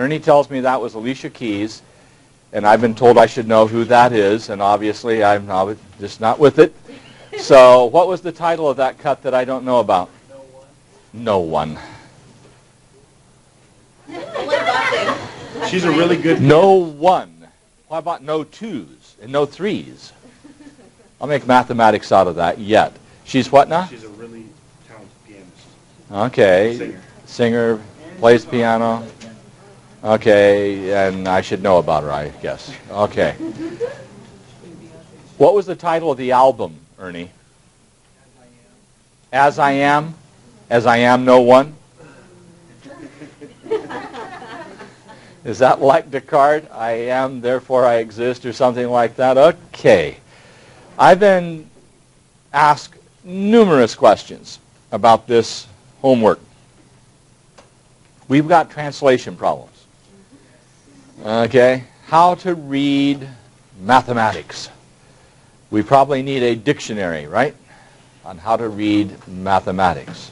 Ernie tells me that was Alicia Keys, and I've been told I should know who that is, and obviously I'm just not with it. So what was the title of that cut that I don't know about? No One. She's a really good No One. How about no twos and no threes? I'll make mathematics out of that yet. She's what now? She's a really talented pianist. Okay. Singer, plays piano. Okay, and I should know about her, I guess. Okay. What was the title of the album, Ernie? As I Am? As I Am No One? Is that like Descartes? I am, therefore I exist, or something like that? Okay. I've been asked numerous questions about this homework. We've got translation problems. Okay, how to read mathematics. We probably need a dictionary, right, on how to read mathematics.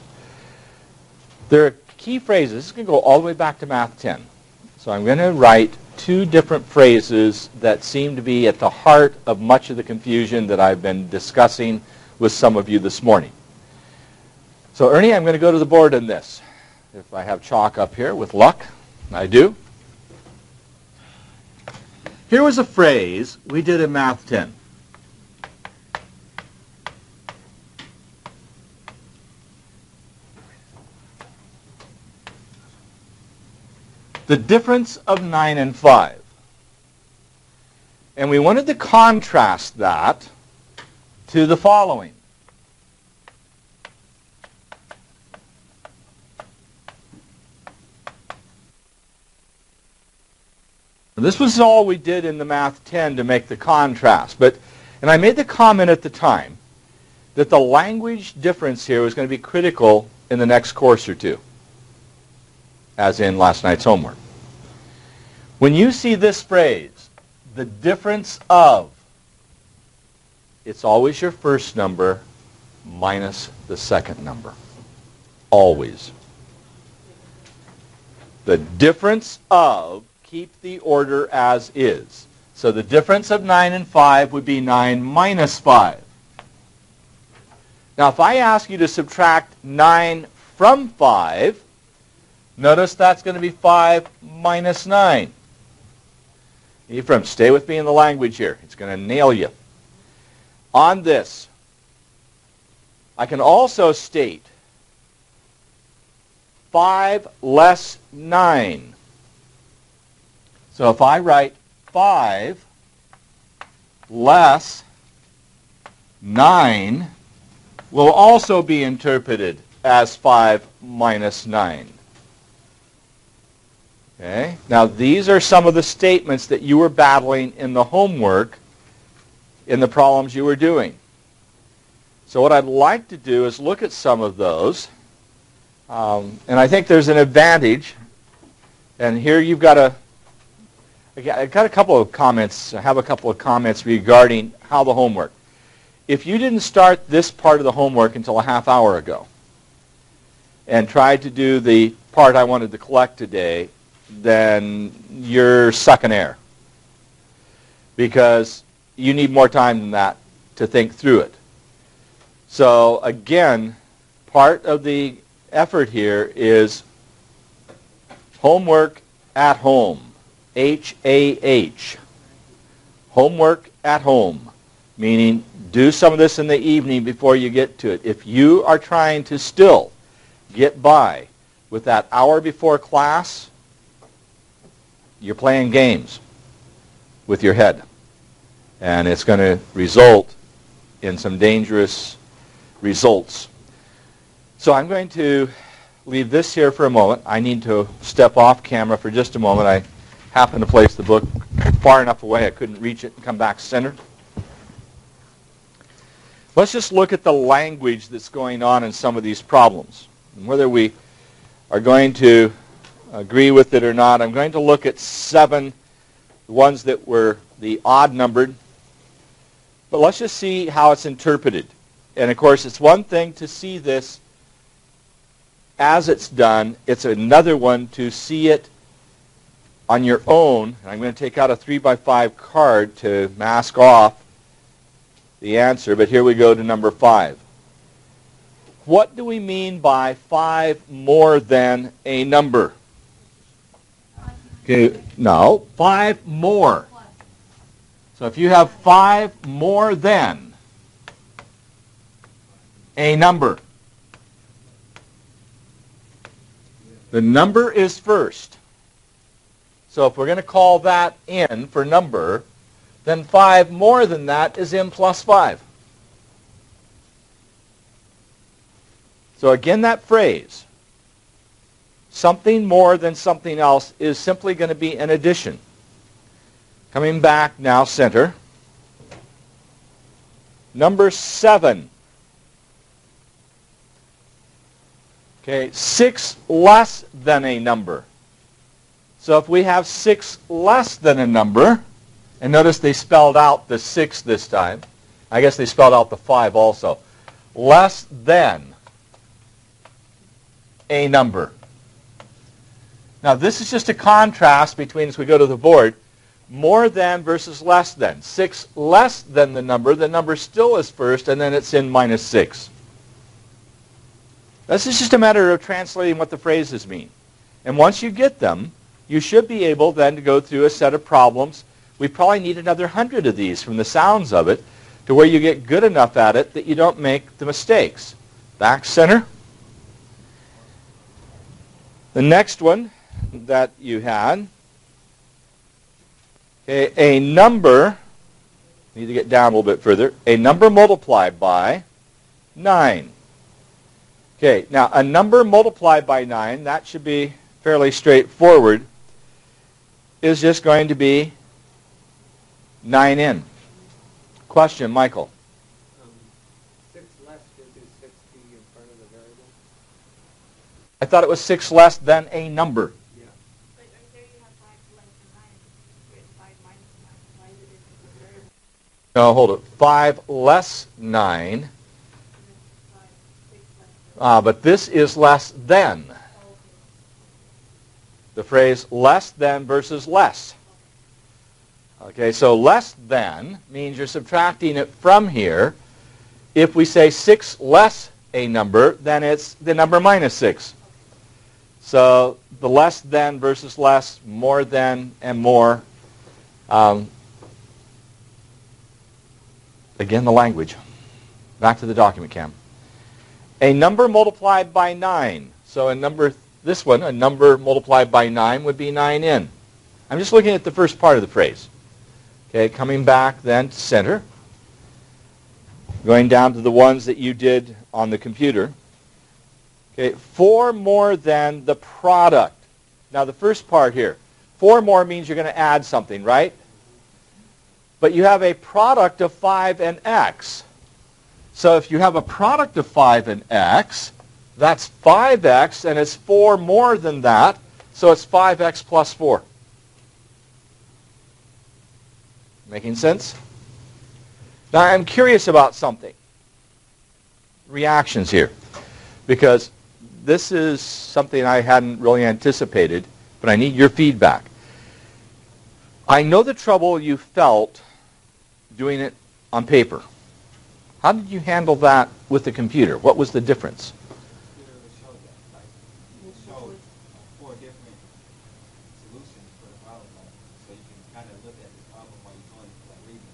There are key phrases. This is going to go all the way back to Math 10. So I'm going to write two different phrases that seem to be at the heart of much of the confusion that I've been discussing with some of you this morning. So Ernie, I'm going to go to the board on this. If I have chalk up here, with luck, I do. Here was a phrase we did in Math 10. The difference of 9 and 5. And we wanted to contrast that to the following. This was all we did in the Math 10 to make the contrast. And I made the comment at the time that the language difference here was going to be critical in the next course or two, as in last night's homework. When you see this phrase, the difference of, it's always your first number minus the second number. Always. The difference of, keep the order as is. So the difference of 9 and 5 would be 9 minus 5. Now if I ask you to subtract 9 from 5, notice that's going to be 5 minus 9. Ephraim, stay with me in the language here. It's going to nail you. On this, I can also state 5 less 9. So if I write 5 less 9 will also be interpreted as 5 minus 9. Okay? Now these are some of the statements that you were battling in the homework in the problems you were doing. So what I'd like to do is look at some of those. And I think there's an advantage. And here you've got I've got a couple of comments. I have a couple of comments regarding how the homework. If you didn't start this part of the homework until a half hour ago and tried to do the part I wanted to collect today, then you're sucking air, because you need more time than that to think through it. So again, part of the effort here is homework at home. H-A-H. Homework at home, meaning do some of this in the evening before you get to it. If you are trying to still get by with that hour before class, you're playing games with your head. And it's going to result in some dangerous results. So I'm going to leave this here for a moment. I need to step off camera for just a moment. I happened to place the book far enough away I couldn't reach it and come back centered. Let's just look at the language that's going on in some of these problems. And whether we are going to agree with it or not, I'm going to look at 7, the ones that were the odd numbered. But let's just see how it's interpreted. And of course, it's one thing to see this as it's done. It's another one to see it on your own, and I'm going to take out a 3x5 card to mask off the answer, but here we go to number 5. What do we mean by 5 more than a number? Okay, no, 5 more. So if you have 5 more than a number, the number is first. So if we're going to call that n for number, then 5 more than that is n plus 5. So again, that phrase, something more than something else, is simply going to be an addition. Coming back now, center. Number 7. Okay, 6 less than a number. So if we have 6 less than a number, and notice they spelled out the 6 this time. I guess they spelled out the 5 also. Less than a number. Now this is just a contrast between, as we go to the board, more than versus less than. 6 less than the number still is first, and then it's in minus 6. This is just a matter of translating what the phrases mean. And once you get them, you should be able then to go through a set of problems. We probably need another 100 of these from the sounds of it to where you get good enough at it that you don't make the mistakes. Back center. The next one that you had, okay, a number, need to get down a little bit further, a number multiplied by 9. Okay, now a number multiplied by 9, that should be fairly straightforward, is just going to be 9n. Question, Michael. 6 less should do 6 be in front of the variable. I thought it was 6 less than a number. Yeah. But right there you have 5 less than 9. It's written 5 minus 9. Why is it in the variable? No, hold it. 5 less 9. And then 5, 6 less than. But this is less than. Oh, okay. The phrase less than versus less. Okay, so less than means you're subtracting it from here. If we say 6 less a number, then it's the number minus 6. So the less than versus less, more than and more. Again, the language. Back to the document cam. A number multiplied by 9. So this one, a number multiplied by 9 would be 9n. I'm just looking at the first part of the phrase. Okay, coming back then to center. Going down to the ones that you did on the computer. Okay, 4 more than the product. Now the first part here. 4 more means you're going to add something, right? But you have a product of 5 and x. So if you have a product of 5 and x, that's 5x, and it's 4 more than that, so it's 5x plus 4. Making sense? Now I'm curious about something. Reactions here. Because this is something I hadn't really anticipated, but I need your feedback. I know the trouble you felt doing it on paper. How did you handle that with the computer? What was the difference? It showed 4 different solutions for the problem, so you can kind of look at the problem while you're going like reading.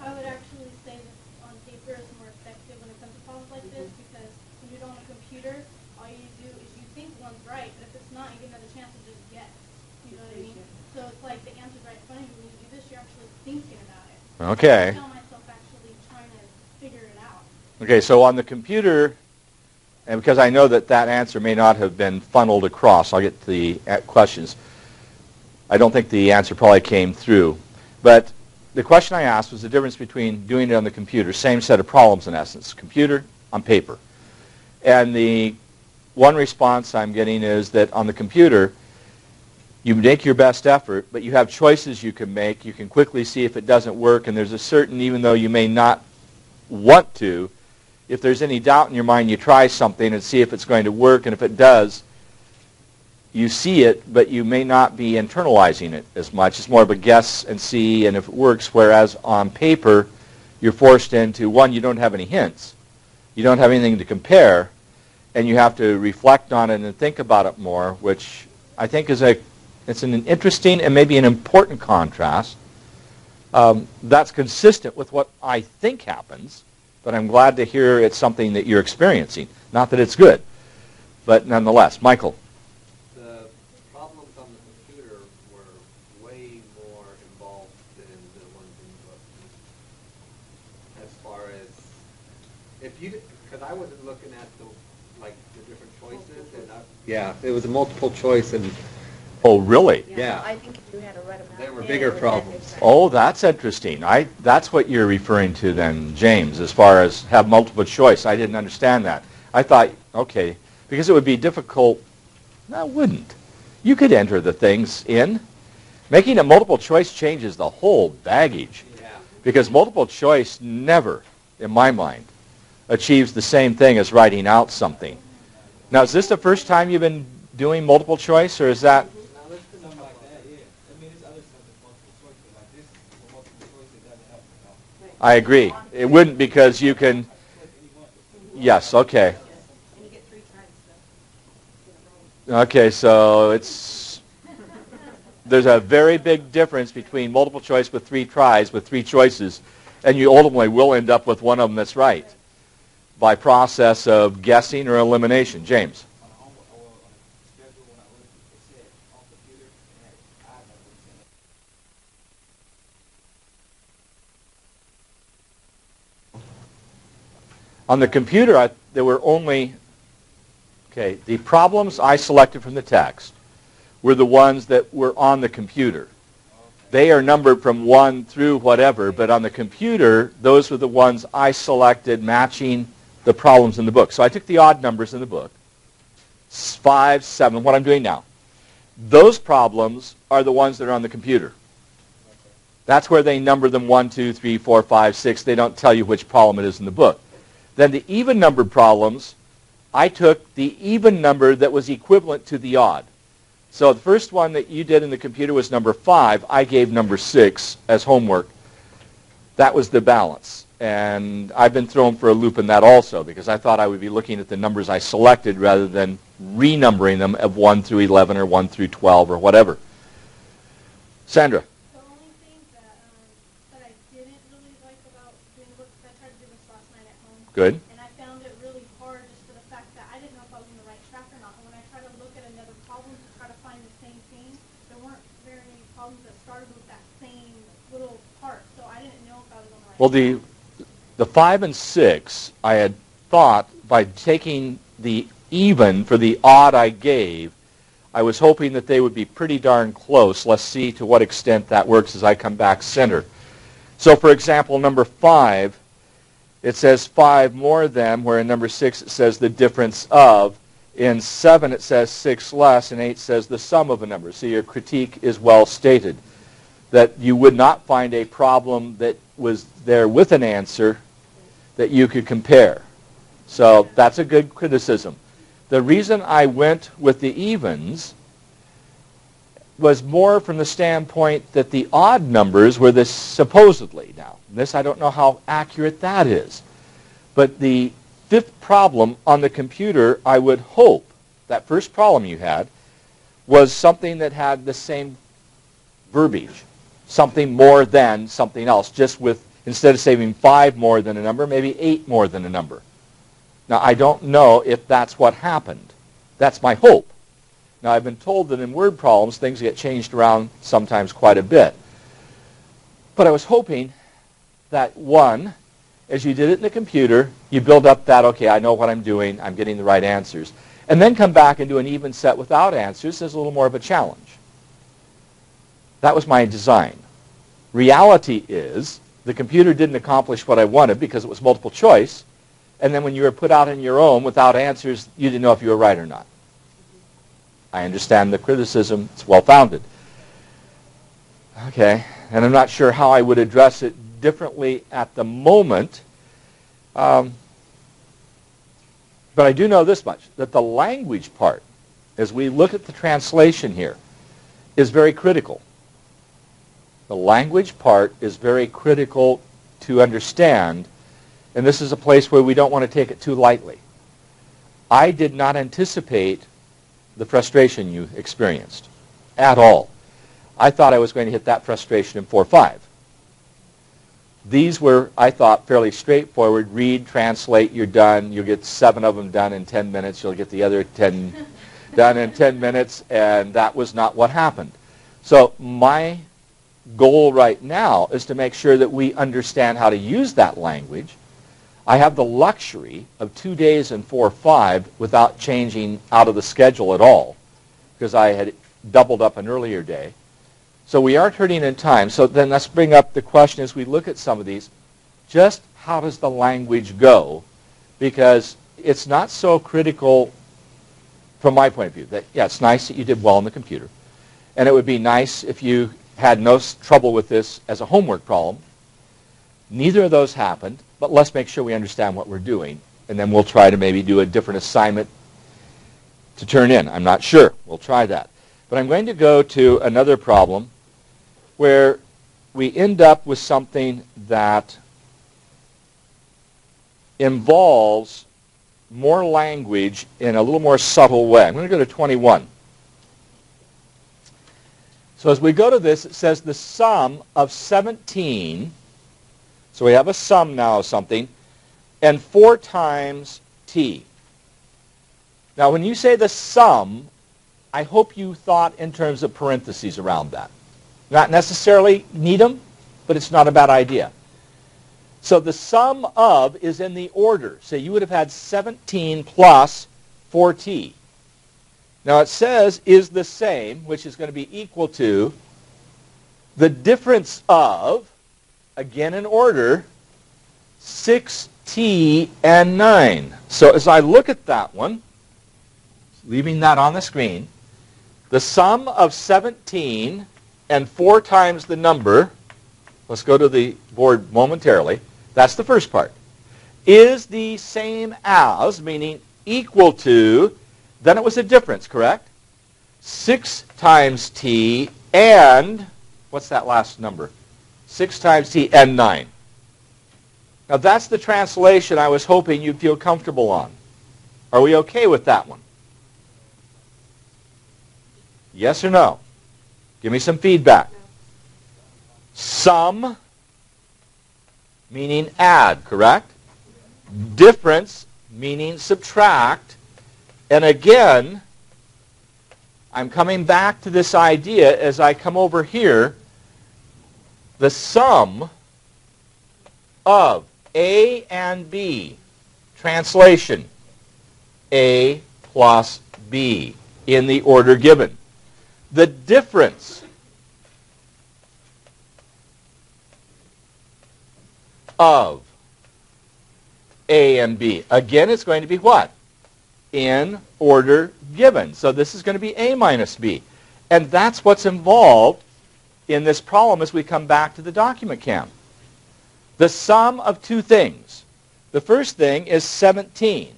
I would actually say that on paper is more effective when it comes to problems like this, because when you do it on a computer, all you do is you think one's right, but if it's not, you get another chance to just guess. You know what I mean? So it's like the answer's right in front of you. When you do this, you're actually thinking about it. Okay. I found myself actually trying to figure it out. Okay, so on the computer, and because I know that that answer may not have been funneled across, I'll get to the questions. I don't think the answer probably came through. But the question I asked was the difference between doing it on the computer, same set of problems in essence, computer on paper. And the one response I'm getting is that on the computer, you make your best effort, but you have choices you can make. You can quickly see if it doesn't work, and there's a certain, even though you may not want to, if there's any doubt in your mind, you try something and see if it's going to work, and if it does, you see it, but you may not be internalizing it as much. It's more of a guess and see, and if it works, whereas on paper, you're forced into, one, you don't have any hints. You don't have anything to compare, and you have to reflect on it and think about it more, which I think is it's an interesting and maybe an important contrast. That's consistent with what I think happens, but I'm glad to hear it's something that you're experiencing. Not that it's good, but nonetheless. Michael. The problems on the computer were way more involved than the ones in the book. As far as, because I wasn't looking at the different choices, and yeah, it was a multiple choice, and Oh, really? Yeah. I think if you had to write them out. There were bigger problems. Oh, that's interesting. That's what you're referring to then, James, as far as have multiple choice. I didn't understand that. I thought, okay, because it would be difficult. No, it wouldn't. You could enter the things in. Making a multiple choice changes the whole baggage. yeah. Because multiple choice never, in my mind, achieves the same thing as writing out something. Now, is this the first time you've been doing multiple choice, or is that... Something like that, yeah. I mean, there's other stuff that's multiple choice, but like this, for multiple choice, it doesn't help at all. I agree. It wouldn't, because you can... Yes, okay. And you get 3 times Okay, so there's a very big difference between multiple choice with 3 tries, with 3 choices, and you ultimately will end up with one of them that's right by process of guessing or elimination. James. On a homework, or on a schedule, when I looked, it said on computer, it had odd numbers in it. On the computer, there were only, the problems I selected from the text were the ones that were on the computer. They are numbered from 1 through whatever, but on the computer, those were the ones I selected matching the problems in the book. So I took the odd numbers in the book, 5, 7, what I'm doing now. Those problems are the ones that are on the computer. That's where they number them 1, 2, 3, 4, 5, 6. They don't tell you which problem it is in the book. Then the even-numbered problems, I took the even number that was equivalent to the odd. So the first one that you did in the computer was number 5. I gave number 6 as homework. That was the balance. And I've been thrown for a loop in that also, because I thought I would be looking at the numbers I selected rather than renumbering them of 1 through 11 or 1 through 12 or whatever. Sandra. The only thing that I didn't really like about doing the book, because I tried to do this last night at home. Good. And I found it really hard just for the fact that I didn't know if I was on the right track or not. And when I tried to look at another problem to try to find the same thing, there weren't very many problems that started with that same little part. So I didn't know if I was on the right track. Well, the 5 and 6, I had thought by taking the even for the odd I gave, I was hoping that they would be pretty darn close. Let's see to what extent that works as I come back center. So, for example, number 5, it says 5 more than, where in number 6 it says the difference of. In 7 it says 6 less, and 8 says the sum of a number. So your critique is well stated, that you would not find a problem that was there with an answer that you could compare. So that's a good criticism. The reason I went with the evens was more from the standpoint that the odd numbers were the supposedly. Now, this I don't know how accurate that is. But the 5th problem on the computer, I would hope, that first problem you had, was something that had the same verbiage. Something more than something else, just with, instead of saving 5 more than a number, maybe 8 more than a number. Now, I don't know if that's what happened. That's my hope. Now, I've been told that in word problems, things get changed around sometimes quite a bit. But I was hoping that, one, as you did it in the computer, you build up that, okay, I know what I'm doing, I'm getting the right answers. And then come back and do an even set without answers as a little more of a challenge. That was my design. Reality is, the computer didn't accomplish what I wanted because it was multiple choice, and then when you were put out on your own without answers, you didn't know if you were right or not. I understand the criticism. It's well-founded. Okay, and I'm not sure how I would address it differently at the moment, but I do know this much, that the language part as we look at the translation here, is very critical. The language part is very critical to understand, and this is a place where we don't want to take it too lightly. I did not anticipate the frustration you experienced at all. I thought I was going to hit that frustration in 4-5. These were, I thought, fairly straightforward. Read, translate, you're done. You'll get 7 of them done in 10 minutes. You'll get the other 10 done in 10 minutes, and that was not what happened. So my goal right now is to make sure that we understand how to use that language. I have the luxury of 2 days in 4-5 without changing out of the schedule at all, because I had doubled up an earlier day. So we are turning in time. So then let's bring up the question as we look at some of these. Just how does the language go? Because it's not so critical from my point of view. That, yeah, it's nice that you did well on the computer. And it would be nice if you had no trouble with this as a homework problem. Neither of those happened, but let's make sure we understand what we're doing. And then we'll try to maybe do a different assignment to turn in. I'm not sure. We'll try that. But I'm going to go to another problem where we end up with something that involves more language in a little more subtle way. I'm going to go to 21. So as we go to this, it says the sum of 17, so we have a sum now of something, and 4 times t. Now when you say the sum, I hope you thought in terms of parentheses around that. Not necessarily need them, but it's not a bad idea. So the sum of is in the order. So you would have had 17 plus 4t. Now it says is the same, which is going to be equal to the difference of, again in order, 6t and 9. So as I look at that one, leaving that on the screen, the sum of 17 and 4 times the number, let's go to the board momentarily, that's the first part, is the same as, meaning equal to, then it was a difference, correct? 6 times t and, what's that last number? 6 times t and 9. Now that's the translation I was hoping you'd feel comfortable on. Are we okay with that one? Yes or no? Give me some feedback. No. Sum, meaning add, correct? Difference, meaning subtract. And again, I'm coming back to this idea as I come over here. The sum of A and B, translation, A plus B, in the order given. The difference of A and B. Again, it's going to be what? In order given. So this is going to be A minus B. And that's what's involved in this problem as we come back to the document cam. The sum of 2 things. The first thing is 17.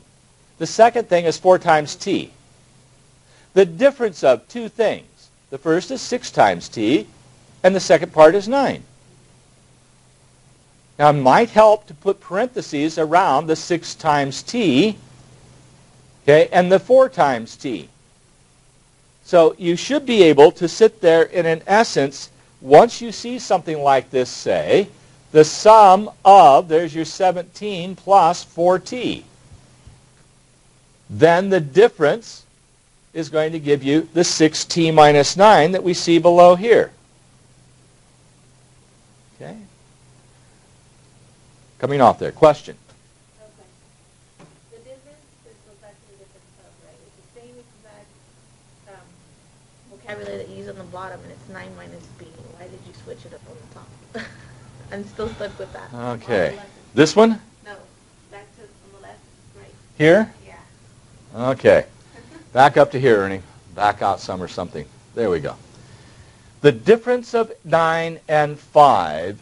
The second thing is 4 times t. The difference of 2 things. The first is 6 times t, and the second part is 9. Now, it might help to put parentheses around the 6 times t, okay, and the 4 times t. So you should be able to sit there and, in essence, once you see something like this, say, the sum of, there's your 17 plus 4t. Then the difference is going to give you the 6t minus 9 that we see below here. Okay? Coming off there. Question? Okay. The difference is exactly the difference of, right? It's the same exact vocabulary that you use on the bottom, and it's 9 minus b. Why did you switch it up on the top? I'm still stuck with that. Okay. This one? No. Back to on the left, right. Here? Yeah. Okay. Back up to here, Ernie. Back out some or something. There we go. The difference of 9 and 5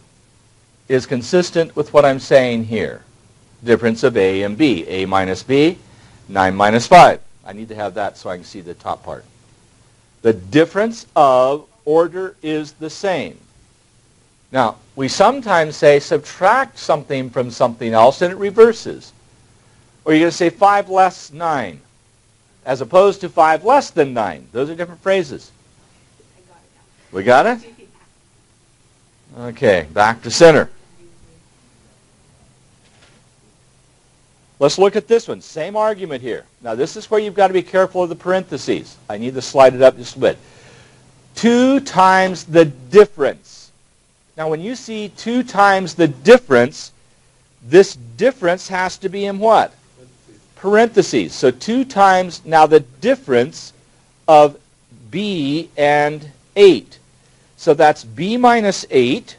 is consistent with what I'm saying here. Difference of A and B. A minus B, 9 minus 5. I need to have that so I can see the top part. The difference of order is the same. Now, we sometimes say subtract something from something else and it reverses. Or you're going to say 5 less 9 as opposed to 5 less than 9. Those are different phrases. We got it? Okay, back to center. Let's look at this one. Same argument here. Now, this is where you've got to be careful of the parentheses. I need to slide it up just a bit. 2 times the difference. Now, when you see 2 times the difference, this difference has to be in what? Parentheses. So 2 times now the difference of b and 8. So that's b minus 8,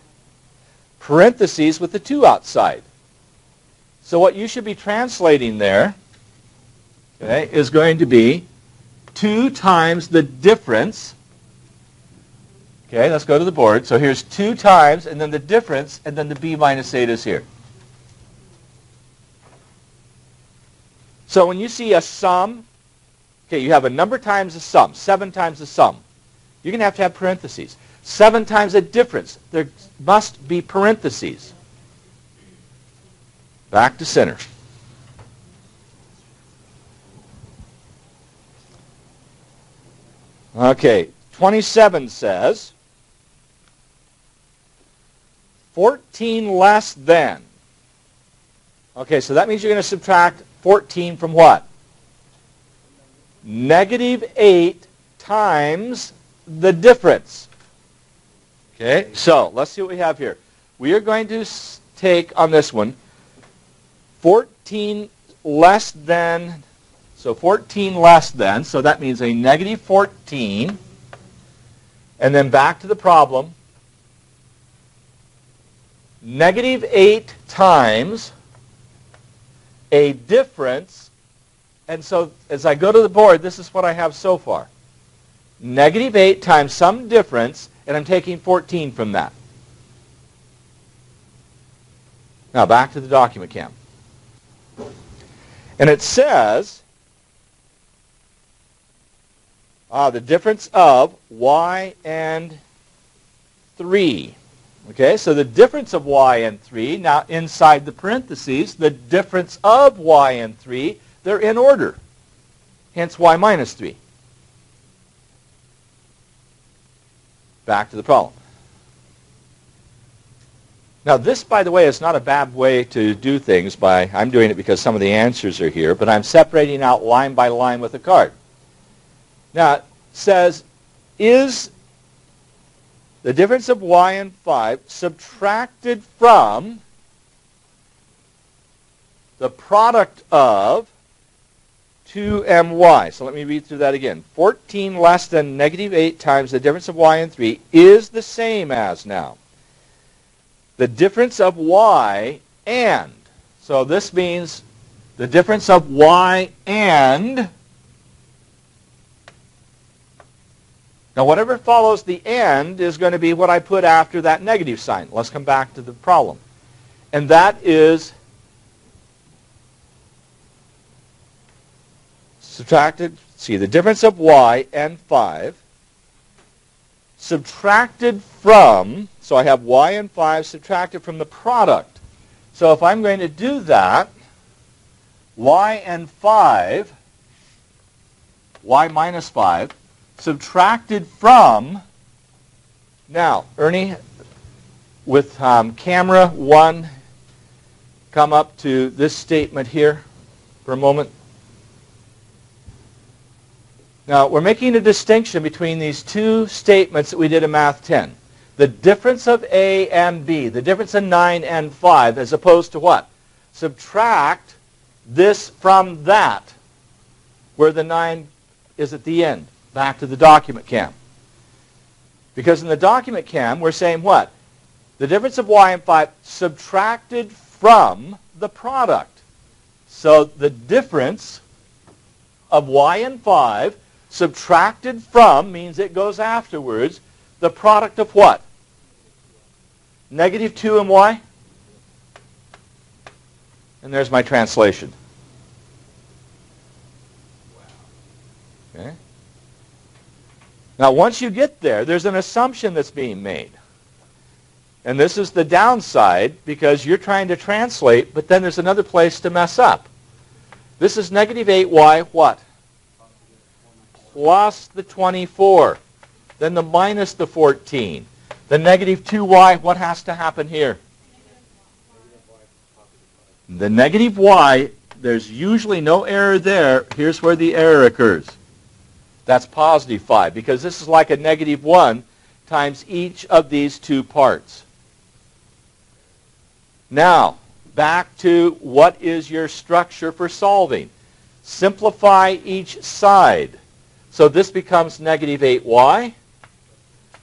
parentheses with the 2 outside. So what you should be translating there, okay, is going to be 2 times the difference. Okay, let's go to the board. So here's 2 times, and then the difference, and then the b minus 8 is here. So when you see a sum, okay, you have a number times a sum, 7 times the sum. You're going to have parentheses. 7 times a difference. There must be parentheses. Back to center. Okay, 27 says 14 less than. Okay, so that means you're going to subtract 14 from what? Negative 8 times the difference. Okay, so let's see what we have here. We are going to take on this one 14 less than, so 14 less than, so that means a negative 14. And then back to the problem. Negative 8 times a difference, and so as I go to the board, this is what I have so far. Negative 8 times some difference, and I'm taking 14 from that. Now back to the document cam. And it says the difference of y and 3. Okay, so the difference of y and 3, now inside the parentheses, the difference of y and 3, they're in order. Hence y minus 3. Back to the problem. Now this, by the way, is not a bad way to do things. I'm doing it because some of the answers are here, but I'm separating out line by line with a card. Now it says, is the difference of y and 5 subtracted from the product of 2my. So let me read through that again. 14 less than negative 8 times the difference of y and 3 is the same as now the difference of y and. So this means the difference of y and. Now whatever follows the and is going to be what I put after that negative sign. Let's come back to the problem. And that is subtracted, see, the difference of y and 5 subtracted from, so I have y and 5 subtracted from the product. So if I'm going to do that, y and 5, y minus 5, subtracted from, now, Ernie, with camera 1, come up to this statement here for a moment. Now, we're making a distinction between these two statements that we did in Math 10. The difference of A and B, the difference of 9 and 5, as opposed to what? Subtract this from that, where the 9 is at the end. Back to the document cam. Because in the document cam, we're saying what? The difference of y and 5 subtracted from the product. So the difference of y and 5 subtracted from means it goes afterwards. The product of what? Negative 2 and y? And there's my translation. Okay? Now, once you get there, there's an assumption that's being made. And this is the downside because you're trying to translate, but then there's another place to mess up. This is negative 8y what? Plus the 24. Then the minus the 14. The negative 2y, what has to happen here? The negative y, there's usually no error there. Here's where the error occurs. That's positive 5 because this is like a negative 1 times each of these two parts. Now, back to what is your structure for solving. Simplify each side. So this becomes negative 8y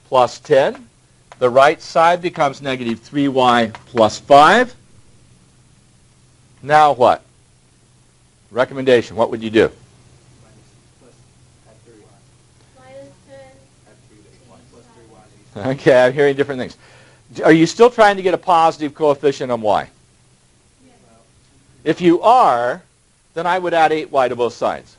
plus 10. The right side becomes negative 3y plus 5. Now what? Recommendation, what would you do? Minus 10. Okay, I'm hearing different things. Are you still trying to get a positive coefficient on y? Yes. If you are, then I would add 8y to both sides.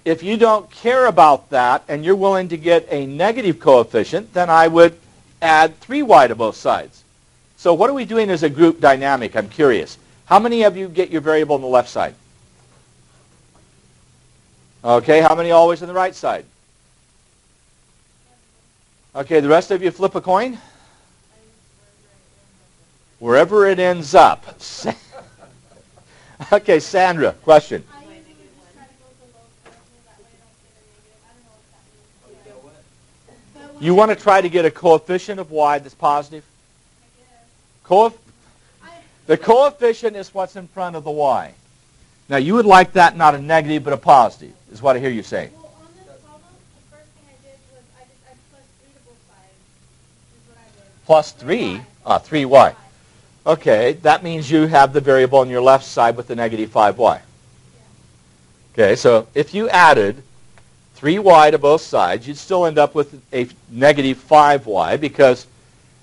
If you don't care about that and you're willing to get a negative coefficient, then I would add 3y to both sides. So what are we doing as a group dynamic? I'm curious. How many of you get your variable on the left side? Okay, how many always on the right side? Okay, the rest of you flip a coin? Wherever it ends up. Okay, Sandra, question. I usually just try to go with the low curve, that way I don't get a negative. I don't know what that means. But when You want to try to get a coefficient of y that's positive? The coefficient is what's in front of the y. Now, you would like that not a negative but a positive, is what I hear you saying. Well, on this problem, the first thing I did was I plus 3 to both sides. Is what I did. Plus 3? 3y. Okay, that means you have the variable on your left side with the negative 5y. Okay, so if you added 3y to both sides, you'd still end up with a negative 5y because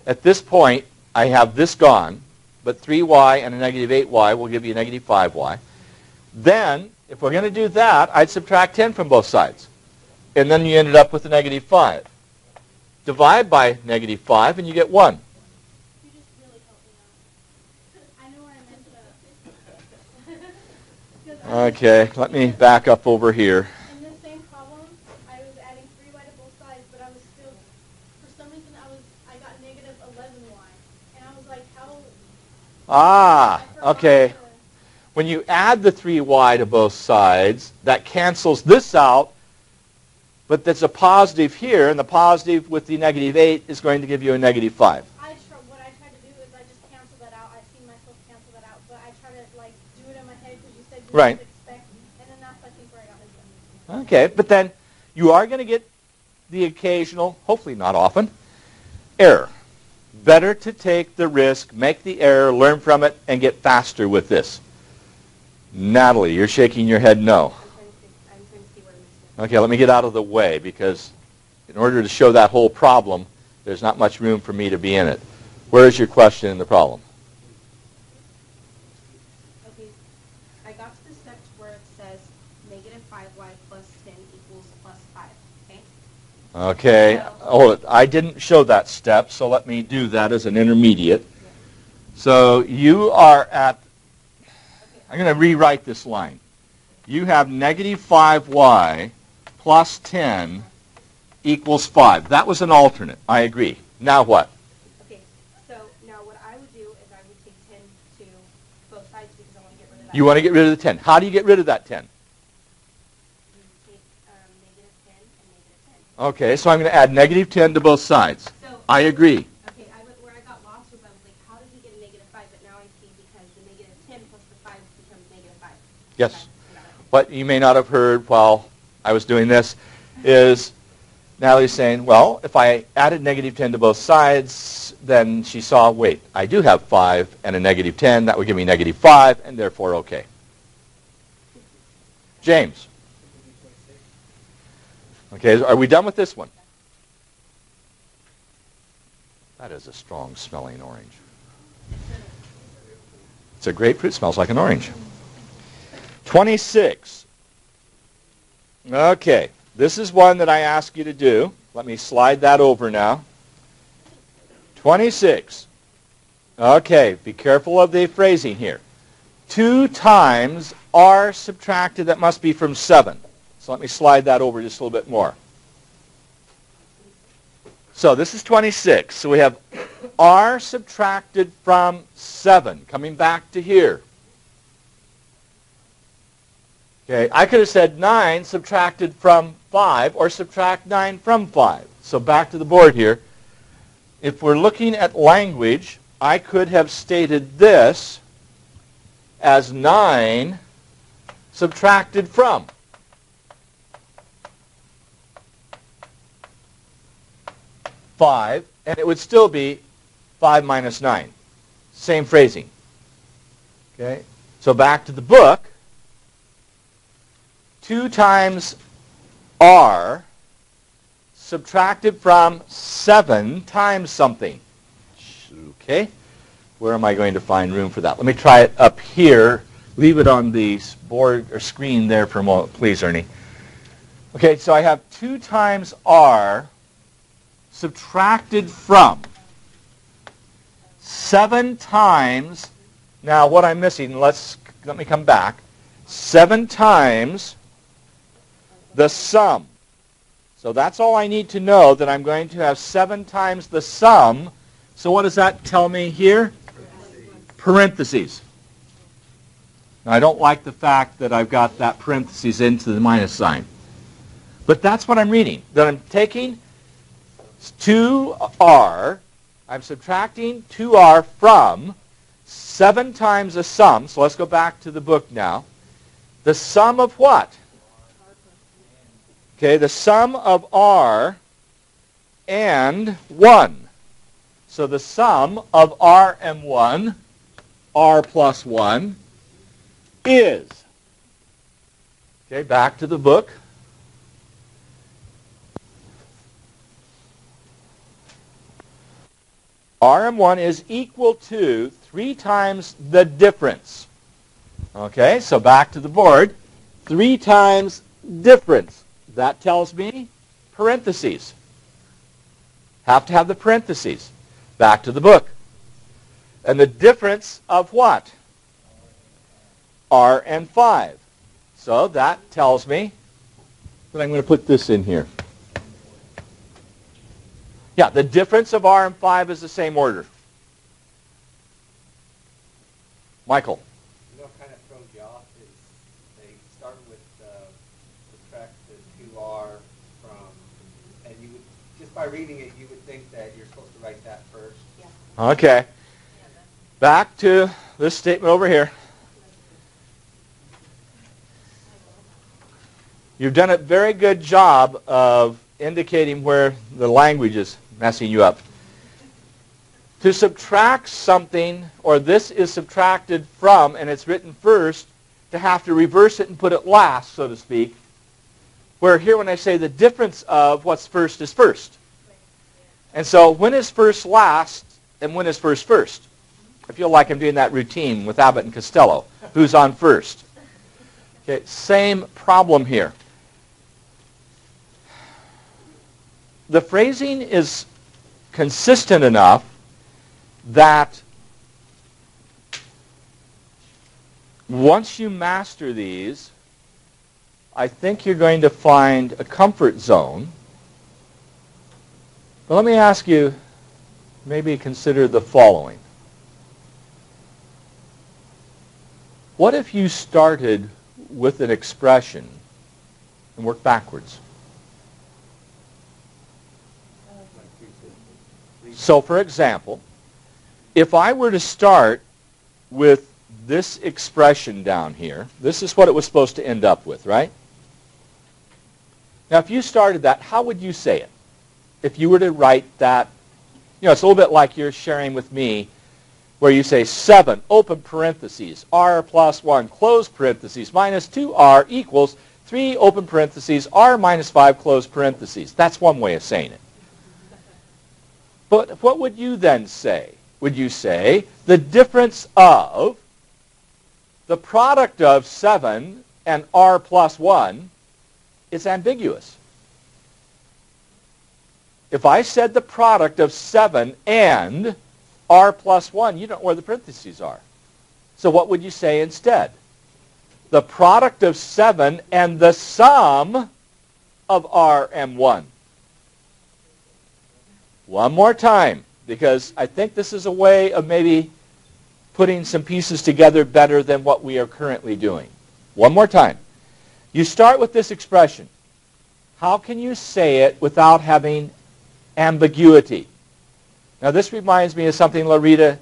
at this point I have this gone, but 3y and a negative 8y will give you a negative 5y. Then, if we're going to do that, I'd subtract 10 from both sides. And then you ended up with a negative 5. Divide by negative 5 and you get 1. You just really helped me out. I know where I messed up. Okay, let me back up over here. In this same problem, I was adding 3y to both sides, but I was still, for some reason, I got negative 11y. And I was like, how? Ah, I forgot okay. to- When you add the 3y to both sides, that cancels this out, but there's a positive here, and the positive with the negative 8 is going to give you a negative 5. What I tried to do is I just cancel that out. I see myself cancel that out, but I try to like do it in my head because you said you Right. should expect, and then that's I think where I got mixed up. Okay, but then you are going to get the occasional, hopefully not often, error. Better to take the risk, make the error, learn from it, and get faster with this. Natalie, you're shaking your head no. I'm trying to see where I missed it. Okay, let me get out of the way because in order to show that whole problem, there's not much room for me to be in it. Where is your question in the problem? Okay, I got to the steps where it says negative 5y plus 10 equals plus 5, okay? Okay, hold it. I didn't show that step, so let me do that as an intermediate. So you are at, I'm going to rewrite this line. You have negative 5y plus 10 equals 5. That was an alternate. I agree. Now what? Okay, so now what I would do is I would take 10 to both sides because I want to get rid of that. You want to get rid of the 10. How do you get rid of that 10? You take negative 10 and negative 10. Okay, so I'm going to add negative 10 to both sides. So, I agree. okay, where I got lost was I was like, how did he get a negative 5? But now I see because the negative 10 plus the 5 becomes negative 5. Yes. Okay, I got it. What you may not have heard while I was doing this is Natalie's saying, well, if I added negative 10 to both sides, then she saw, wait, I do have 5 and a negative 10. That would give me negative 5, and therefore okay. James. Okay, are we done with this one? That is a strong smelling orange. It's a grapefruit, smells like an orange. 26. Okay, this is one that I ask you to do. Let me slide that over now. 26. Okay, be careful of the phrasing here. 2 times r subtracted, that must be from 7. So let me slide that over just a little bit more. So this is 26. So we have r subtracted from 7, coming back to here. Okay, I could have said 9 subtracted from 5, or subtract 9 from 5. So back to the board here. If we're looking at language, I could have stated this as 9 subtracted from. And it would still be 5 minus 9. Same phrasing. Okay, so back to the book. 2 times r subtracted from 7 times something. Okay, where am I going to find room for that? Let me try it up here. Leave it on the board or screen there for a moment, please, Ernie. Okay, so I have 2 times r subtracted from 7 times, now what I'm missing, let me come back, 7 times the sum. So that's all I need to know, that I'm going to have 7 times the sum. So what does that tell me here? Parentheses. Now, I don't like the fact that I've got that parentheses into the minus sign. But that's what I'm reading. That I'm taking 2r, I'm subtracting 2r from 7 times the sum. So let's go back to the book now. The sum of what? Okay, the sum of r and 1. So the sum of r and 1, r plus 1, is, okay, back to the book. R and 1 is equal to 3 times the difference. Okay, so back to the board. 3 times difference. That tells me parentheses. Have to have the parentheses. Back to the book. And the difference of what? R and 5. So that tells me that I'm going to put this in here. Yeah, the difference of r and 5 is the same order. Michael. You know what kind of throws you off is they start with subtract the 2r from, and you would, just by reading it, you would think that you're supposed to write that first. Yeah. Okay. Back to this statement over here. You've done a very good job of indicating where the language is messing you up. To subtract something, or this is subtracted from, and it's written first, to have to reverse it and put it last, so to speak. Where here when I say the difference of what's first is first. And so when is first last, and when is first first? I feel like I'm doing that routine with Abbott and Costello. Who's on first? Okay, same problem here. The phrasing is consistent enough that once you master these, I think you're going to find a comfort zone. But let me ask you, maybe consider the following. What if you started with an expression and worked backwards? So, for example, if I were to start with this expression down here, this is what it was supposed to end up with, right? Now, if you started that, how would you say it? If you were to write that, you know, it's a little bit like you're sharing with me, where you say 7, open parentheses, r plus 1, close parentheses, minus 2r equals 3, open parentheses, r minus 5, close parentheses. That's one way of saying it. But what would you then say? Would you say the difference of the product of 7 and r plus 1 it's ambiguous. If I said the product of 7 and r plus 1, you don't know where the parentheses are. So what would you say instead? The product of 7 and the sum of r and 1. One more time, because I think this is a way of maybe putting some pieces together better than what we are currently doing. One more time. You start with this expression. How can you say it without having ambiguity? Now this reminds me of something Larita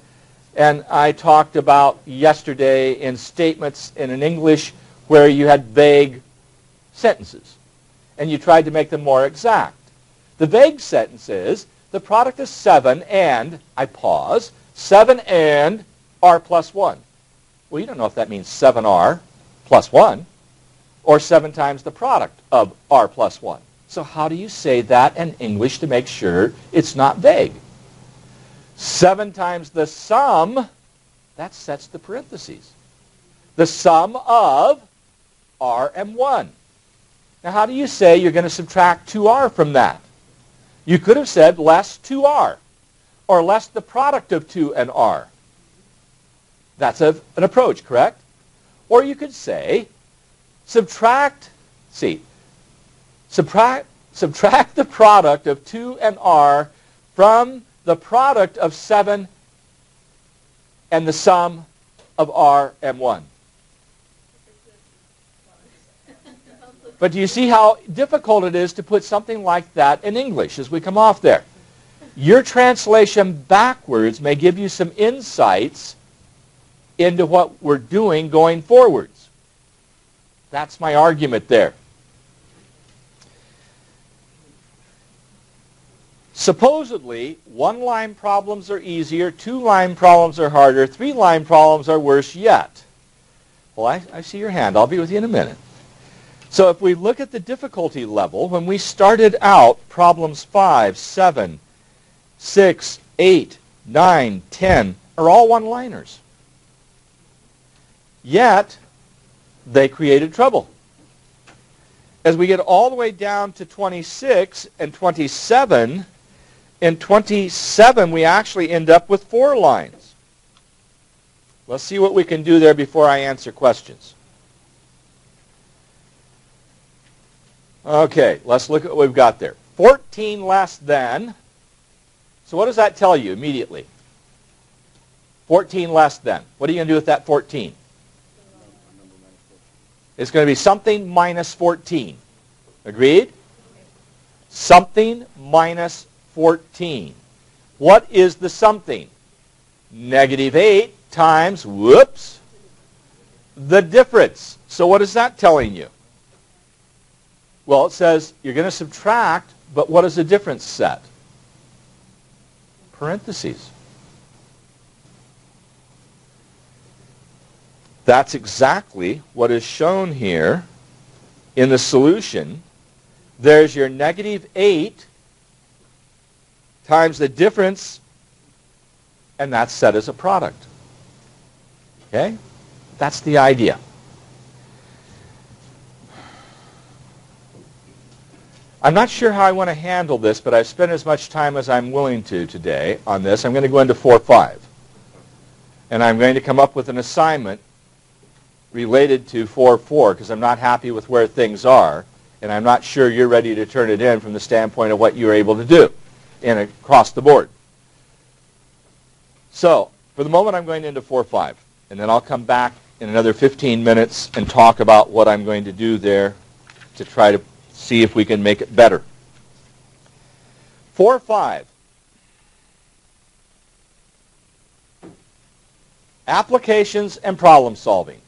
and I talked about yesterday in statements in an English where you had vague sentences and you tried to make them more exact. The vague sentence is the product of 7 and, I pause, 7 and r plus 1. Well, you don't know if that means 7r plus 1 or 7 times the product of r plus 1. So how do you say that in English to make sure it's not vague? 7 times the sum, that sets the parentheses. The sum of r and 1. Now how do you say you're going to subtract 2r from that? You could have said less 2r or less the product of 2 and r. That's an approach, correct? Or you could say subtract the product of 2 and r from the product of 7 and the sum of r and 1. But do you see how difficult it is to put something like that in English as we come off there? Your translation backwards may give you some insights into what we're doing going forwards. That's my argument there. Supposedly, 1-line problems are easier, 2-line problems are harder, 3-line problems are worse yet. Well, I see your hand. I'll be with you in a minute. So if we look at the difficulty level, when we started out, problems 5, 7, 6, 8, 9, 10 are all one-liners. Yet, they created trouble. As we get all the way down to 26 and 27, in 27 we actually end up with 4 lines. Let's see what we can do there before I answer questions. Okay, let's look at what we've got there. 14 less than. So what does that tell you immediately? 14 less than. What are you going to do with that 14? It's going to be something minus 14. Agreed? Something minus 14. What is the something? Negative 8 times, whoops, the difference. So what is that telling you? Well, it says you're going to subtract, but what does the difference set? Parentheses. That's exactly what is shown here in the solution. There's your negative 8 times the difference, and that's set as a product. Okay? That's the idea. I'm not sure how I want to handle this, but I've spent as much time as I'm willing to today on this. I'm going to go into 4-5. And I'm going to come up with an assignment related to 4-4 because I'm not happy with where things are, and I'm not sure you're ready to turn it in from the standpoint of what you're able to do and across the board. So, for the moment I'm going into 4-5, and then I'll come back in another 15 minutes and talk about what I'm going to do there to try to see if we can make it better. 4-5. Applications and problem solving.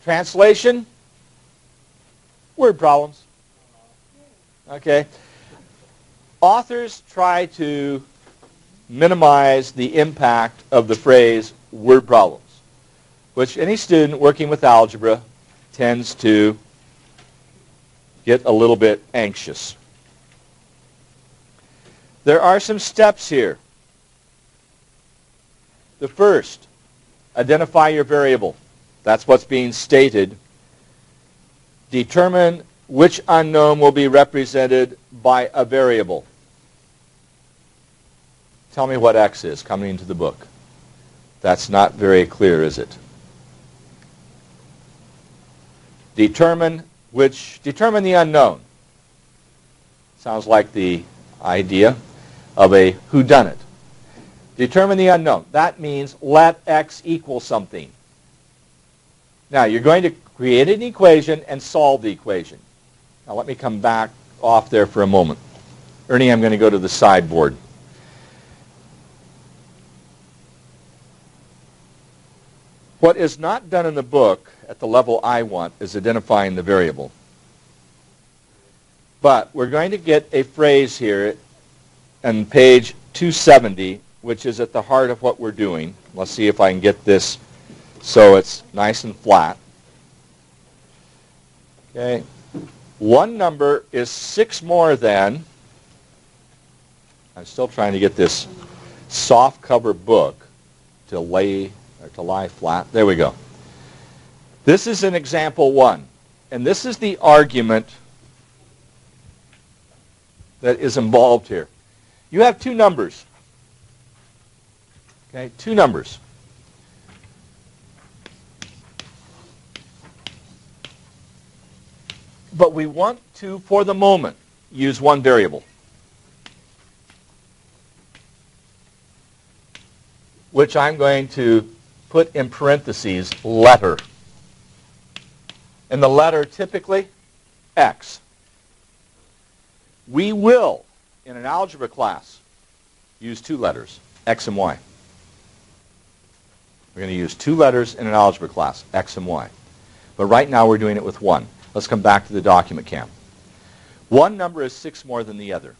Translation, word problems. Okay. Authors try to minimize the impact of the phrase word problems, which any student working with algebra tends to get a little bit anxious. There are some steps here. The first, identify your variable. That's what's being stated. Determine which unknown will be represented by a variable? Tell me what x is coming into the book. That's not very clear, is it? Determine the unknown. Sounds like the idea of a whodunit. Determine the unknown. That means let x equal something. Now, you're going to create an equation and solve the equation. Now, let me come back off there for a moment. Ernie, I'm going to go to the sideboard. What is not done in the book at the level I want is identifying the variable. But we're going to get a phrase here on page 270, which is at the heart of what we're doing. Let's see if I can get this so it's nice and flat. Okay. One number is 6 more than, I'm still trying to get this soft cover book to lie flat. There we go. This is an example 1. And this is the argument that is involved here. You have 2 numbers. Okay, 2 numbers. But we want to, for the moment, use one variable, which I'm going to put in parentheses, letter. And the letter typically, x. We will, in an algebra class, use 2 letters, x and y. We're going to use 2 letters in an algebra class, x and y. But right now we're doing it with 1. Let's come back to the document camp. One number is 6 more than the other.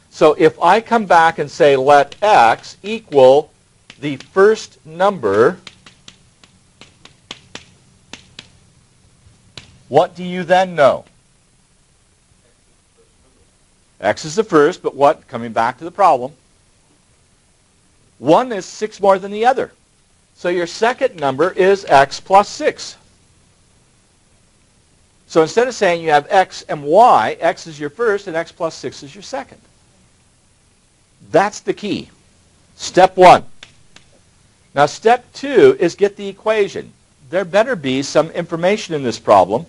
So if I come back and say let x equal the first number, what do you then know? X is the first, but what? Coming back to the problem. 1 is 6 more than the other. So your second number is x plus 6. So instead of saying you have x and y, x is your first and x plus 6 is your second. That's the key. Step 1. Now step 2 is get the equation. There better be some information in this problem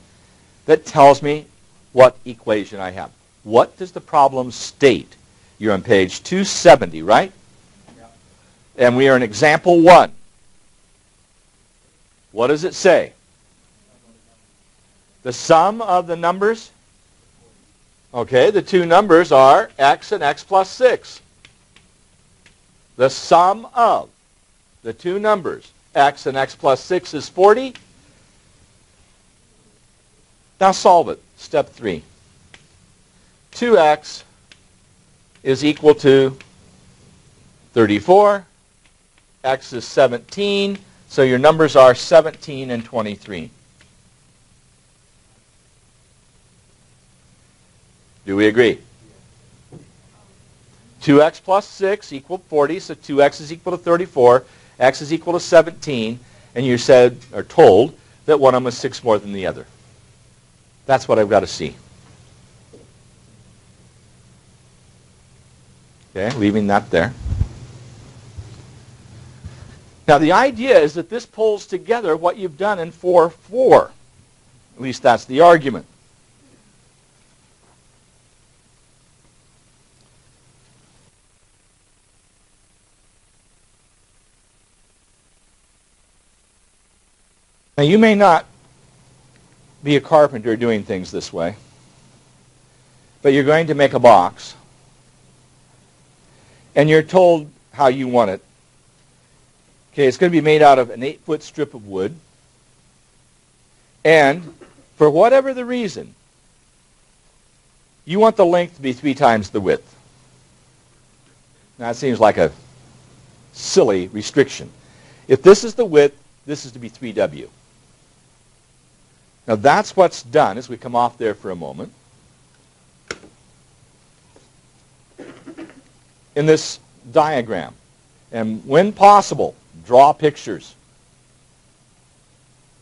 that tells me what equation I have. What does the problem state? You're on page 270, right? Yeah. And we are in example 1. What does it say? The sum of the numbers? Okay, the 2 numbers are x and x plus 6. The sum of the 2 numbers, x and x plus 6, is 40. Now solve it. Step 3. 2x is equal to 34. X is 17. So your numbers are 17 and 23. Do we agree? 2x plus 6 equal 40, so 2x is equal to 34, x is equal to 17, and you said, or told, that one of them is 6 more than the other. That's what I've got to see. Okay, leaving that there. Now the idea is that this pulls together what you've done in 4-4. At least that's the argument. Now, you may not be a carpenter doing things this way, but you're going to make a box, and you're told how you want it. Okay, it's going to be made out of an 8-foot strip of wood, and for whatever the reason, you want the length to be 3 times the width. Now, that seems like a silly restriction. If this is the width, this is to be 3W. Now that's what's done as we come off there for a moment. In this diagram, and when possible, draw pictures.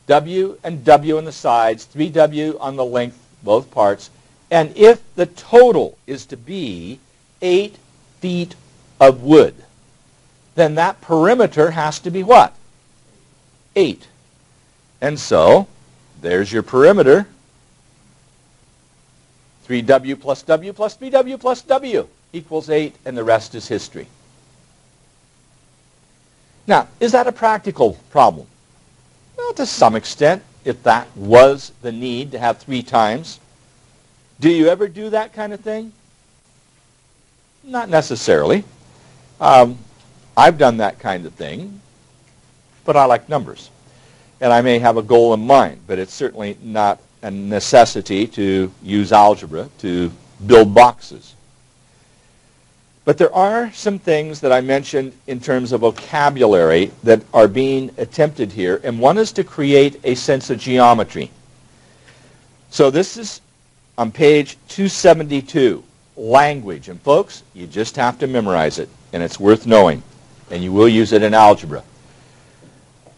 W and W on the sides, 3W on the length both parts. And if the total is to be 8 feet of wood, then that perimeter has to be what? 8. And so, there's your perimeter. 3W plus W plus 3W plus W equals 8, and the rest is history. Now, is that a practical problem? Well, to some extent, if that was the need to have 3 times. Do you ever do that kind of thing? Not necessarily. I've done that kind of thing, but I like numbers. And I may have a goal in mind, but it's certainly not a necessity to use algebra to build boxes. But there are some things that I mentioned in terms of vocabulary that are being attempted here, and one is to create a sense of geometry. So this is on page 272, language. And folks, you just have to memorize it, and it's worth knowing, and you will use it in algebra.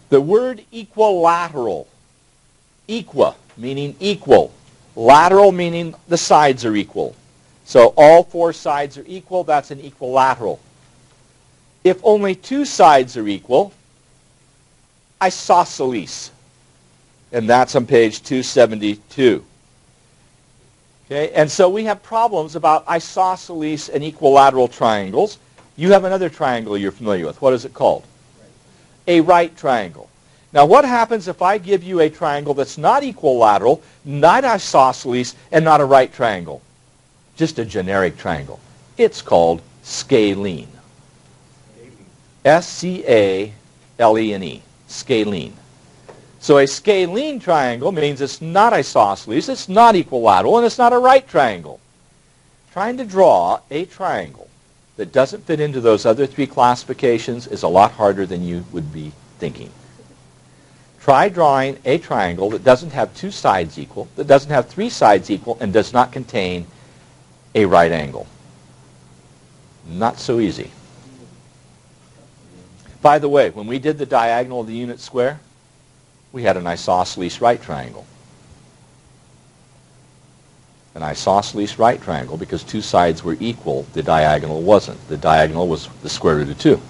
The word equilateral, equa meaning equal, lateral meaning the sides are equal. So all 4 sides are equal, that's an equilateral. If only 2 sides are equal, isosceles. And that's on page 272. Okay, and so we have problems about isosceles and equilateral triangles. You have another triangle you're familiar with. What is it called? A right triangle. Now what happens if I give you a triangle that's not equilateral, not isosceles, and not a right triangle? Just a generic triangle. It's called scalene. S-C-A-L-E-N-E. Scalene. So a scalene triangle means it's not isosceles, it's not equilateral, and it's not a right triangle. Trying to draw a triangle that doesn't fit into those other 3 classifications is a lot harder than you would be thinking. Try drawing a triangle that doesn't have 2 sides equal, that doesn't have 3 sides equal, and does not contain a right angle. Not so easy. By the way, when we did the diagonal of the unit square, we had an isosceles right triangle. An isosceles right triangle, because 2 sides were equal, the diagonal wasn't. The diagonal was the square root of 2.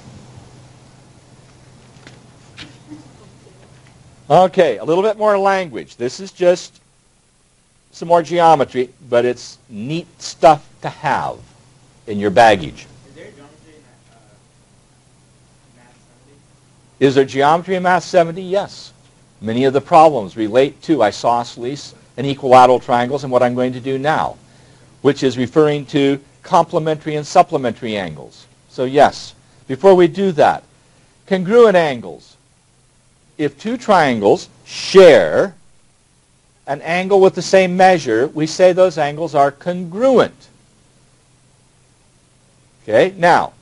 Okay, a little bit more language. This is just some more geometry, but it's neat stuff to have in your baggage. Is there geometry in Math 70? Is there geometry in Math 70? Yes. Many of the problems relate to isosceles and equilateral triangles and what I'm going to do now, which is referring to complementary and supplementary angles. So yes, before we do that, congruent angles. If 2 triangles share an angle with the same measure, we say those angles are congruent. Okay, now,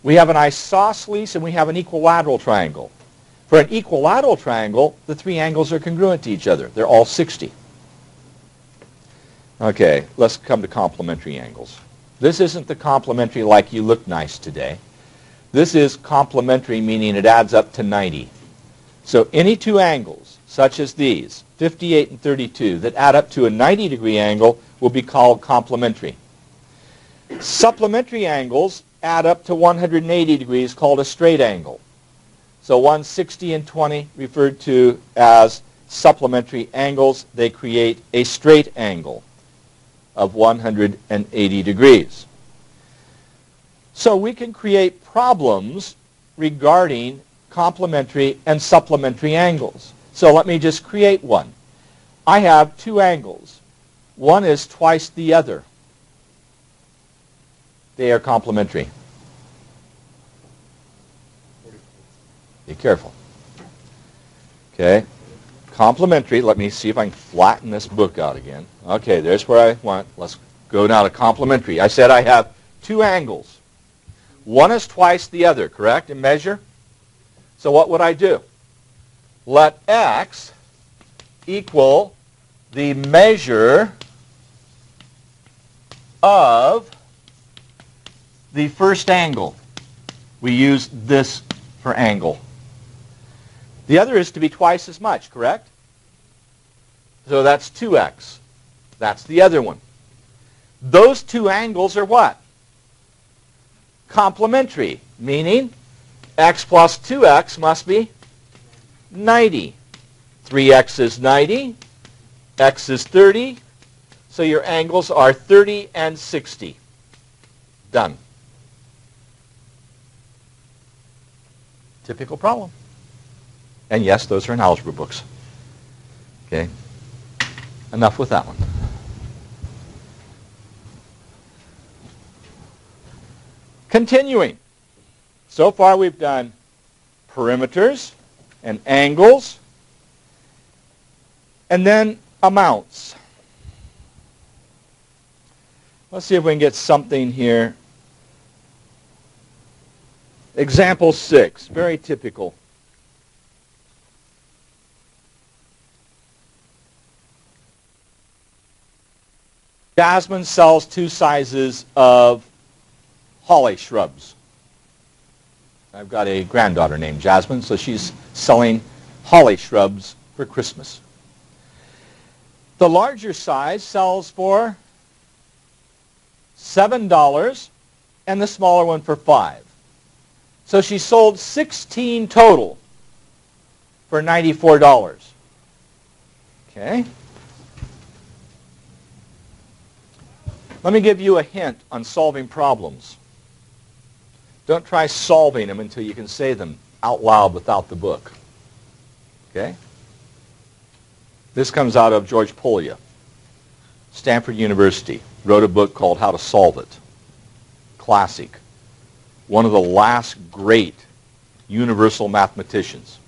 we have an isosceles and we have an equilateral triangle. For an equilateral triangle, the 3 angles are congruent to each other. They're all 60. Okay, let's come to complementary angles. This isn't the complementary like you look nice today. This is complementary, meaning it adds up to 90. So any 2 angles, such as these, 58 and 32, that add up to a 90-degree angle will be called complementary. Supplementary angles add up to 180 degrees, called a straight angle. So 160 and 20 referred to as supplementary angles. They create a straight angle of 180 degrees. So we can create problems regarding complementary and supplementary angles. So let me just create one. I have 2 angles. One is twice the other. They are complementary. Be careful. Okay. Complementary. Let me see if I can flatten this book out again. Okay, there's where I want. Let's go now to complementary. I said I have 2 angles. One is twice the other, correct, in measure? So what would I do? Let x equal the measure of the first angle. We use this for angle. The other is to be twice as much, correct? So that's 2x. That's the other one. Those two angles are what? Complementary, meaning x plus 2x must be 90. 3x is 90, x is 30, so your angles are 30 and 60. Done. Typical problem. And yes, those are in algebra books. Okay. Enough with that one. Continuing. So far we've done perimeters and angles and then amounts. Let's see if we can get something here. Example 6, very typical. Jasmine sells 2 sizes of holly shrubs. I've got a granddaughter named Jasmine, so she's selling holly shrubs for Christmas. The larger size sells for $7 and the smaller one for $5. So she sold 16 total for $94. Okay? Let me give you a hint on solving problems. Don't try solving them until you can say them out loud without the book. Okay? This comes out of George Polya, Stanford University. Wrote a book called How to Solve It. Classic. One of the last great universal mathematicians.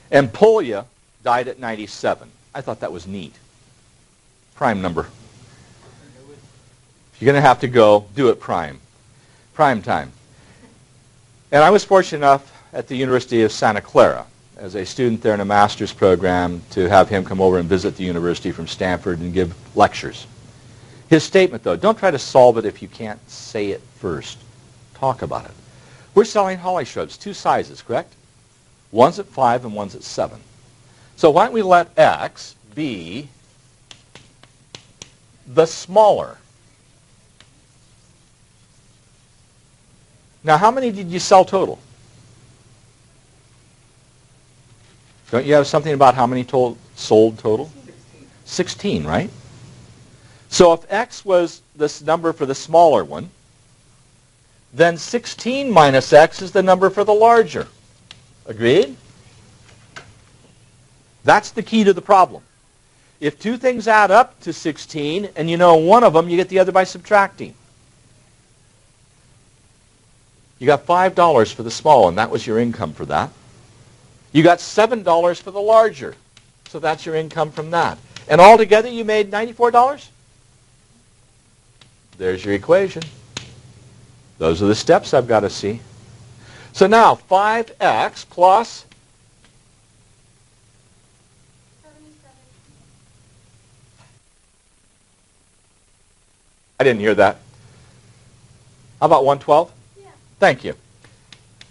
And Polya died at 97. I thought that was neat. Prime number. If you're going to have to go, do it prime. Prime time. And I was fortunate enough at the University of Santa Clara as a student there in a master's program to have him come over and visit the university from Stanford and give lectures. His statement, though, don't try to solve it if you can't say it first. Talk about it. We're selling holly shrubs, 2 sizes, correct? One's at 5 and one's at 7. So why don't we let x be the smaller? Now, how many did you sell total? Don't you have something about how many sold total? 16, right? So if x was this number for the smaller one, then 16 minus x is the number for the larger. Agreed? That's the key to the problem. If 2 things add up to 16 and you know one of them, you get the other by subtracting. You got $5 for the small, and that was your income for that. You got $7 for the larger, so that's your income from that. And altogether, you made $94? There's your equation. Those are the steps I've got to see. So now, 5x plus 77. I didn't hear that. How about 112? Yeah. Thank you.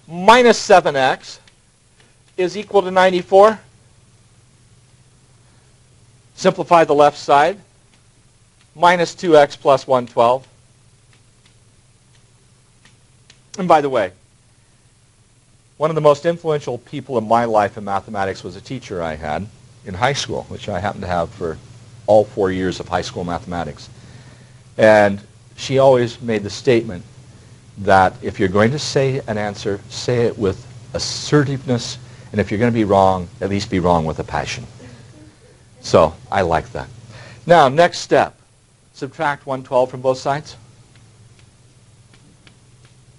Minus 7x is equal to 94. Simplify the left side. Minus 2x plus 112. And by the way, one of the most influential people in my life in mathematics was a teacher I had in high school, which I happened to have for all 4 years of high school mathematics. And she always made the statement that if you're going to say an answer, say it with assertiveness, and if you're going to be wrong, at least be wrong with a passion. So I like that. Now, next step. Subtract 112 from both sides.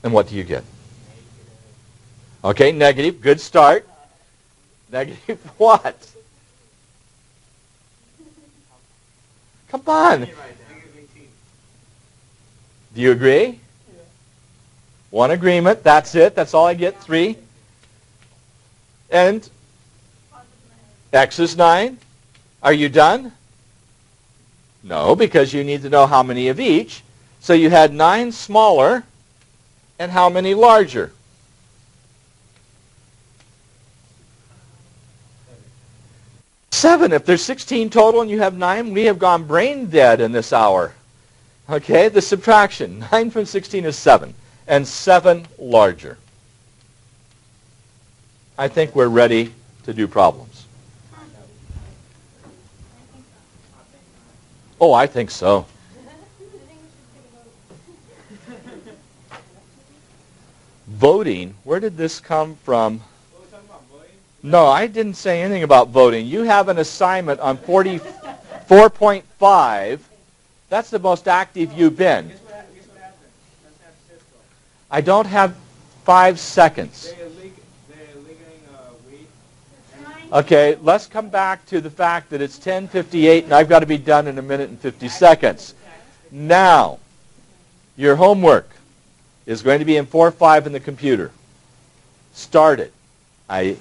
And what do you get? Okay, negative. Good start. Negative what? Come on. Do you agree? One agreement. That's it. That's all I get. 3. And x is 9. Are you done? No, because you need to know how many of each. So you had 9 smaller and how many larger? 7. If there's 16 total and you have 9, we have gone brain dead in this hour. Okay, the subtraction. 9 from 16 is 7. And 7 larger. I think we're ready to do problems. Oh, I think so. Voting, where did this come from? No, I didn't say anything about voting. You have an assignment on 44.5. That's the most active you've been. Guess what happened? Let's have Cisco. I don't have 5 seconds. They're leaking weed. Okay, let's come back to the fact that it's 10:58 and I've got to be done in a minute and 50 seconds. Now, your homework is going to be in 4.5 in the computer. Start it. I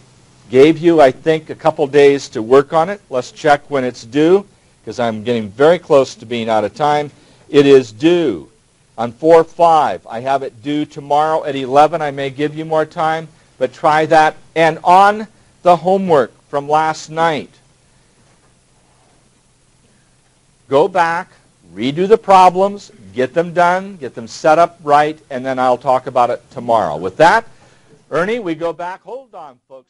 gave you, I think, a couple days to work on it. Let's check when it's due, because I'm getting very close to being out of time. It is due on 4.5. I have it due tomorrow at 11. I may give you more time, but try that. And on the homework from last night, go back, redo the problems, get them done, get them set up right, and then I'll talk about it tomorrow. With that, Ernie, we go back. Hold on, folks.